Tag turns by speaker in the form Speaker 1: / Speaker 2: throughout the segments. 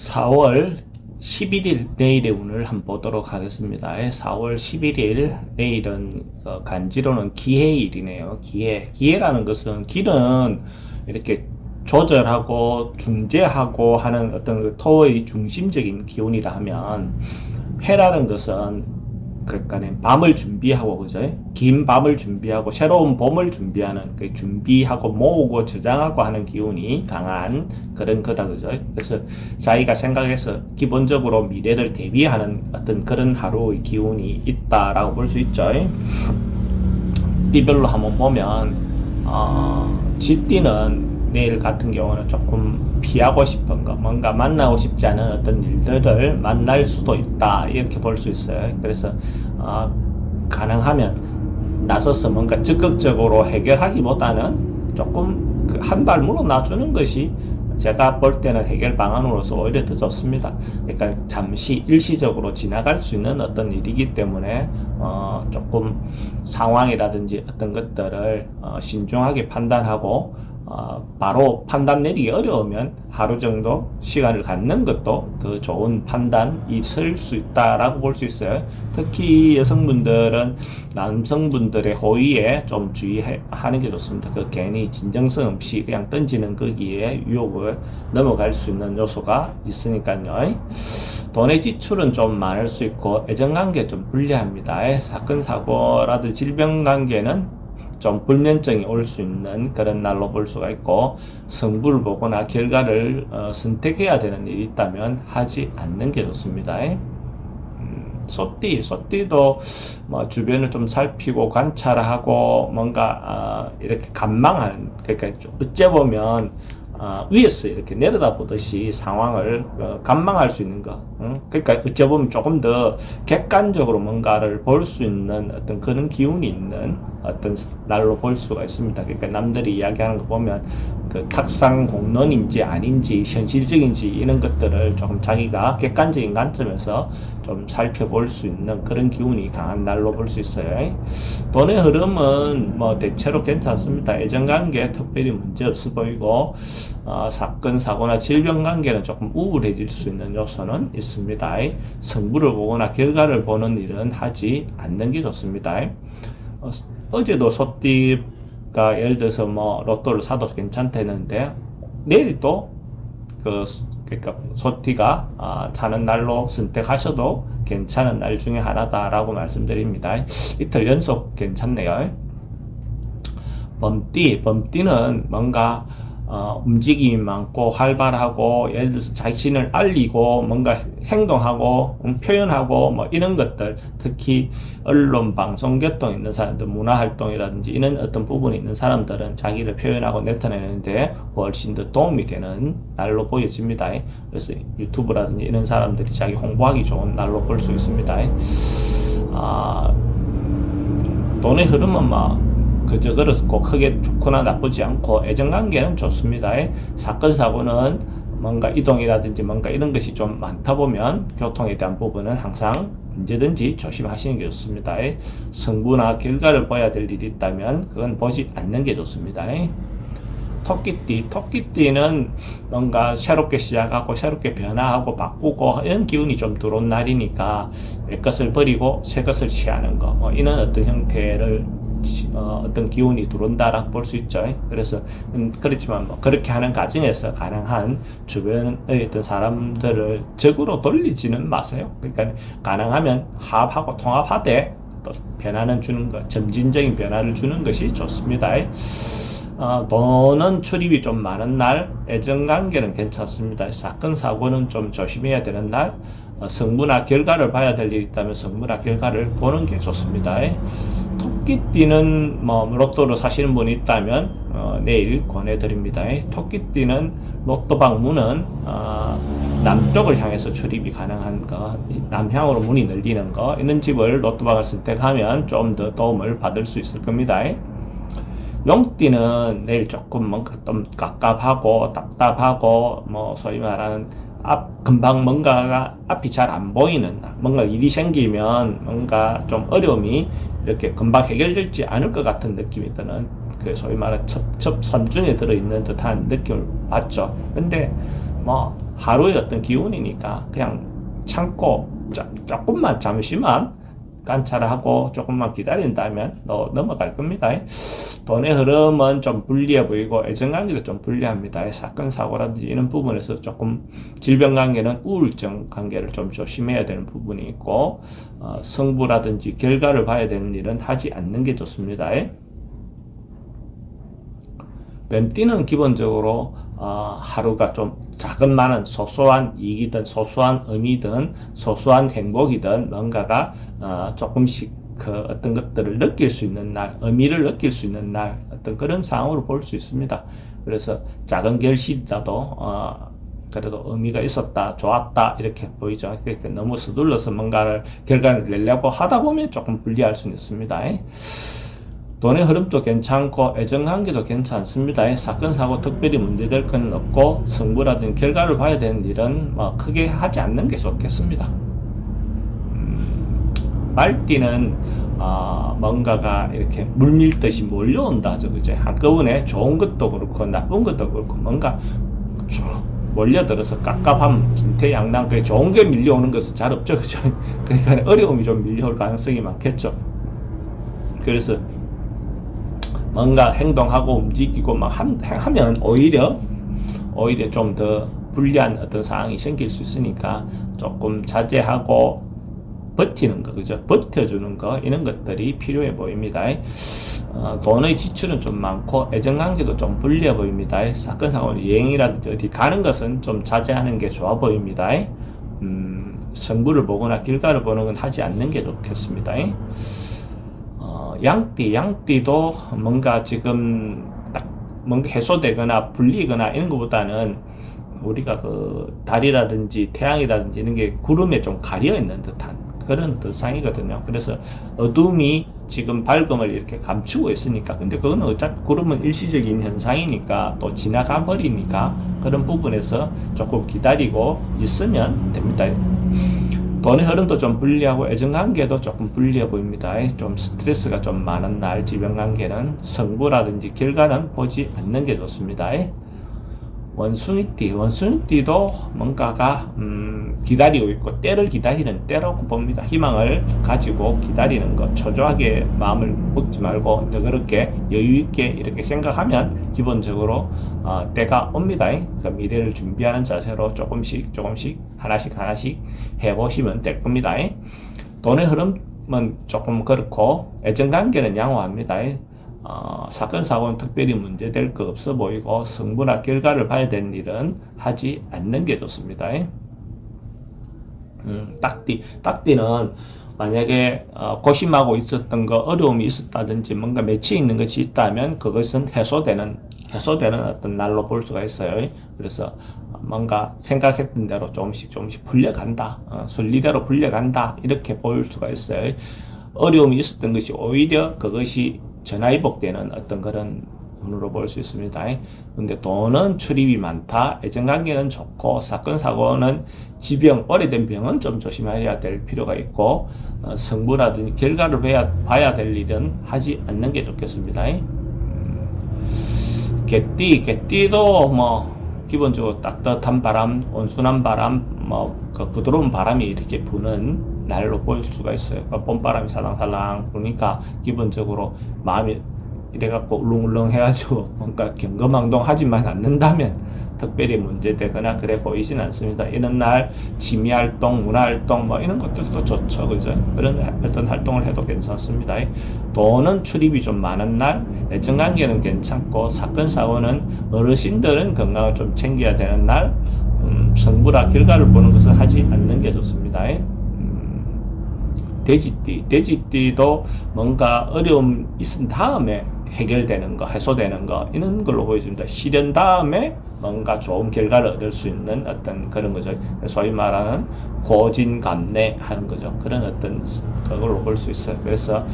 Speaker 1: 4월 11일 내일의 운을 한번 보도록 하겠습니다. 4월 11일 내일은 간지로는 기해일이네요. 기해라는 것은 기는 이렇게 조절하고 중재하고 하는 어떤 그 토의 중심적인 기운이라 하면, 해라는 것은 그러니까 밤을 준비하고, 그죠? 긴 밤을 준비하고 새로운 봄을 준비하는, 그 준비하고 모으고 저장하고 하는 기운이 강한 그런 거다, 그죠? 그래서 자기가 생각해서 기본적으로 미래를 대비하는 어떤 그런 하루의 기운이 있다라고 볼 수 있죠. 띠별로 한번 보면 쥐띠는 내일 같은 경우는 조금 피하고 싶은 거, 뭔가 만나고 싶지 않은 어떤 일들을 만날 수도 있다, 이렇게 볼 수 있어요. 그래서 가능하면 나서서 뭔가 적극적으로 해결하기보다는 조금 한 발 물러나주는 것이 제가 볼 때는 해결 방안으로서 오히려 더 좋습니다. 그러니까 잠시 일시적으로 지나갈 수 있는 어떤 일이기 때문에 조금 상황이라든지 어떤 것들을 신중하게 판단하고, 바로 판단 내리기 어려우면 하루 정도 시간을 갖는 것도 더 좋은 판단이 있을 수 있다라고 볼 수 있어요. 특히 여성분들은 남성분들의 호의에 좀 주의하는 게 좋습니다. 그 괜히 진정성 없이 그냥 던지는 거기에 유혹을 넘어갈 수 있는 요소가 있으니까요. 돈의 지출은 좀 많을 수 있고, 애정관계 좀 불리합니다. 사건 사고라든지 질병관계는 좀 불면증이 올 수 있는 그런 날로 볼 수가 있고, 성부를 보거나 결과를 선택해야 되는 일이 있다면 하지 않는 게 좋습니다. 소띠도 뭐 주변을 좀 살피고 관찰하고 뭔가 이렇게 관망하는, 그러니까 어째 보면 위에서 이렇게 내려다 보듯이 상황을 관망할 수 있는 거. 그러니까 어째 보면 조금 더 객관적으로 뭔가를 볼 수 있는 어떤 그런 기운이 있는 어떤 날로 볼 수가 있습니다. 그러니까 남들이 이야기하는 거 보면 그 탁상 공론인지 아닌지 현실적인지 이런 것들을 조금 자기가 객관적인 관점에서 좀 살펴볼 수 있는 그런 기운이 강한 날로 볼 수 있어요. 돈의 흐름은 뭐 대체로 괜찮습니다. 애정관계 특별히 문제 없어 보이고, 사건 사고나 질병관계는 조금 우울해질 수 있는 요소는 있습니다. 성부를 보거나 결과를 보는 일은 하지 않는 게 좋습니다. 어제도 소띠가 예를 들어서 뭐 로또를 사도 괜찮다는데, 내일 또 그러니까 소띠가 사는 날로 선택하셔도 괜찮은 날 중에 하나다라고 말씀드립니다. 이틀 연속 괜찮네요. 범띠는 뭔가 움직임이 많고 활발하고, 예를 들어서 자신을 알리고 뭔가 행동하고 표현하고 뭐 이런 것들, 특히 언론, 방송, 교통 있는 사람들, 문화활동이라든지 이런 어떤 부분이 있는 사람들은 자기를 표현하고 나타내는데 훨씬 더 도움이 되는 날로 보여집니다. 그래서 유튜브라든지 이런 사람들이 자기 홍보하기 좋은 날로 볼 수 있습니다. 돈의 흐름은 그저 그렇고 크게 좋거나 나쁘지 않고, 애정관계는 좋습니다. 사건 사고는 뭔가 이동이라든지 뭔가 이런 것이 좀 많다 보면 교통에 대한 부분은 항상 언제든지 조심하시는 게 좋습니다. 성부나 결과를 봐야 될 일이 있다면 그건 보지 않는 게 좋습니다. 토끼띠는 뭔가 새롭게 시작하고 새롭게 변화하고 바꾸고 이런 기운이 좀 들어온 날이니까 옛것을 버리고 새 것을 취하는 거, 이런 어떤 형태를 어떤 기운이 들어온다라고 볼 수 있죠. 그래서 그렇지만 그렇게 하는 과정에서 가능한 주변의 어떤 사람들을 적으로 돌리지는 마세요. 그러니까 가능하면 합하고 통합하되 또 변화는 주는 것, 점진적인 변화를 주는 것이 좋습니다. 돈은 출입이 좀 많은 날, 애정관계는 괜찮습니다. 사건 사고는 좀 조심해야 되는 날, 성부나 결과를 봐야 될 일이 있다면 성부나 결과를 보는 게 좋습니다. 토끼띠는 로또를 사시는 분이 있다면 내일 권해드립니다. 토끼띠는 로또 방문은 남쪽을 향해서 출입이 가능한 거, 남향으로 문이 열리는 거, 이런 집을 로또방을 선택하면 좀 더 도움을 받을 수 있을 겁니다. 용띠는 내일 조금 뭔가 좀 갑갑하고 답답하고 소위 말하는 금방 뭔가가 앞이 잘 안 보이는, 뭔가 일이 생기면 뭔가 좀 어려움이 이렇게 금방 해결될지 않을 것 같은 느낌이 드는, 그 소위 말하는 첩첩산중에 들어있는 듯한 느낌을 받죠. 근데 뭐 하루의 어떤 기운이니까 그냥 참고 조금만 잠시만 관찰하고 조금만 기다린다면 넘어갈 겁니다. 돈의 흐름은 좀 불리해 보이고 애정관계도 좀 불리합니다. 사건 사고라든지 이런 부분에서 조금 질병관계는 우울증 관계를 좀 조심해야 되는 부분이 있고 성부라든지 결과를 봐야 되는 일은 하지 않는 게 좋습니다. 뱀띠는 기본적으로 하루가 좀 작은 많은 소소한 이익이든 소소한 의미든 소소한 행복이든 뭔가가 조금씩 그 어떤 것들을 느낄 수 있는 날, 의미를 느낄 수 있는 날, 어떤 그런 상황으로 볼 수 있습니다. 그래서 작은 결실이라도 그래도 의미가 있었다, 좋았다 이렇게 보이죠. 그러니까 너무 서둘러서 뭔가를 결과를 내려고 하다 보면 조금 불리할 수는 있습니다. 돈의 흐름도 괜찮고 애정관계도 괜찮습니다. 사건 사고 특별히 문제될 건 없고 승부라든지 결과를 봐야 되는 일은 뭐 크게 하지 않는 게 좋겠습니다. 말띠는 뭔가가 이렇게 물밀듯이 몰려온다. 그죠? 한꺼번에 좋은 것도 그렇고 나쁜 것도 그렇고 뭔가 쭉 몰려들어서 깝깝함, 진퇴양난, 그게 좋은 게 밀려오는 것은 잘 없죠. 그죠? 그러니까 어려움이 좀 밀려올 가능성이 많겠죠. 그래서 뭔가 행동하고 움직이고 막 하면 오히려 좀 더 불리한 어떤 상황이 생길 수 있으니까 조금 자제하고 버티는 거, 그죠? 버텨주는 거, 이런 것들이 필요해 보입니다. 돈의 지출은 좀 많고 애정관계도 좀 불리해 보입니다. 사건 사고 여행이라든지 어디 가는 것은 좀 자제하는 게 좋아 보입니다. 성부를 보거나 결과를 보는 건 하지 않는 게 좋겠습니다. 양띠도 뭔가 지금 딱 뭔가 해소되거나 불리거나 이런 것보다는 우리가 그 달이라든지 태양이라든지 이런 게 구름에 좀 가려 있는 듯한 그런 뜻상이거든요. 그래서 어둠이 지금 밝음을 이렇게 감추고 있으니까, 근데 그거는 어차피 구름은 일시적인 현상이니까 또 지나가 버리니까 그런 부분에서 조금 기다리고 있으면 됩니다. 돈의 흐름도 좀 불리하고 애정관계도 조금 불리해 보입니다. 좀 스트레스가 좀 많은 날, 질병관계는 성부라든지 결과는 보지 않는 게 좋습니다. 원숭이띠도 뭔가가 기다리고 있고 때를 기다리는 때라고 봅니다. 희망을 가지고 기다리는 것, 초조하게 마음을 먹지 말고 너그럽게 여유있게 이렇게 생각하면 기본적으로 때가 옵니다. 그러니까 미래를 준비하는 자세로 조금씩 하나씩 해보시면 될 겁니다. 돈의 흐름은 조금 그렇고 애정관계는 양호합니다. 사건 사고는 특별히 문제될 거 없어 보이고 성부나 결과를 봐야 되는 일은 하지 않는 게 좋습니다. 딱띠는 만약에 고심하고 있었던 거 어려움이 있었다든지 뭔가 맺혀 있는 것이 있다면 그것은 해소되는 어떤 날로 볼 수가 있어요. 그래서 뭔가 생각했던 대로 조금씩 풀려간다, 순리대로 풀려간다 이렇게 볼 수가 있어요. 어려움이 있었던 것이 오히려 그것이 전화위복되는 어떤 그런 운으로 볼 수 있습니다. 근데 돈은 출입이 많다, 애정관계는 좋고 사건 사고는 지병, 오래된 병은 좀 조심해야 될 필요가 있고 성부라든지 결과를 봐야 될 일은 하지 않는 게 좋겠습니다. 개띠도 뭐 기본적으로 따뜻한 바람, 온순한 바람, 그 부드러운 바람이 이렇게 부는 날로 보일 수가 있어요. 봄바람이 살랑살랑 부니까 기본적으로 마음이 이래갖고 울렁울렁 해가지고 뭔가 경거망동하지만 않는다면 특별히 문제되거나 그래 보이진 않습니다. 이런 날 취미활동, 문화활동 이런 것들도 좋죠. 그죠? 그런 어떤 활동을 해도 괜찮습니다. 돈은 출입이 좀 많은 날, 애정관계는 괜찮고 사건 사고는 어르신들은 건강을 좀 챙겨야 되는 날, 성부라 결과를 보는 것을 하지 않는 게 좋습니다. 돼지띠도 뭔가 어려움 있은 다음에 해결되는 거, 해소되는 거 이런 걸로 보여집니다. 실현 다음에 뭔가 좋은 결과를 얻을 수 있는 어떤 그런 거죠. 소위 말하는 고진감래 하는 거죠. 그런 어떤 그걸로 볼 수 있어요. 그래서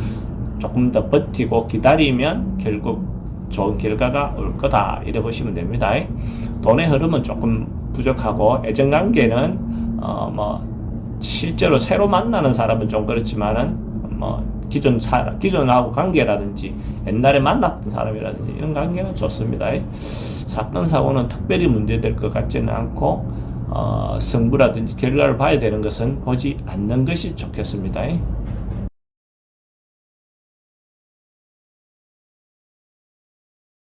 Speaker 1: 조금 더 버티고 기다리면 결국 좋은 결과가 올 거다 이래 보시면 됩니다. 돈의 흐름은 조금 부족하고 애정관계는 실제로 새로 만나는 사람은 좀 그렇지만은 기존하고 관계라든지 옛날에 만났던 사람이라든지 이런 관계는 좋습니다. 사건 사고는 특별히 문제될 것 같지는 않고 승부라든지 결과를 봐야 되는 것은 보지 않는 것이 좋겠습니다.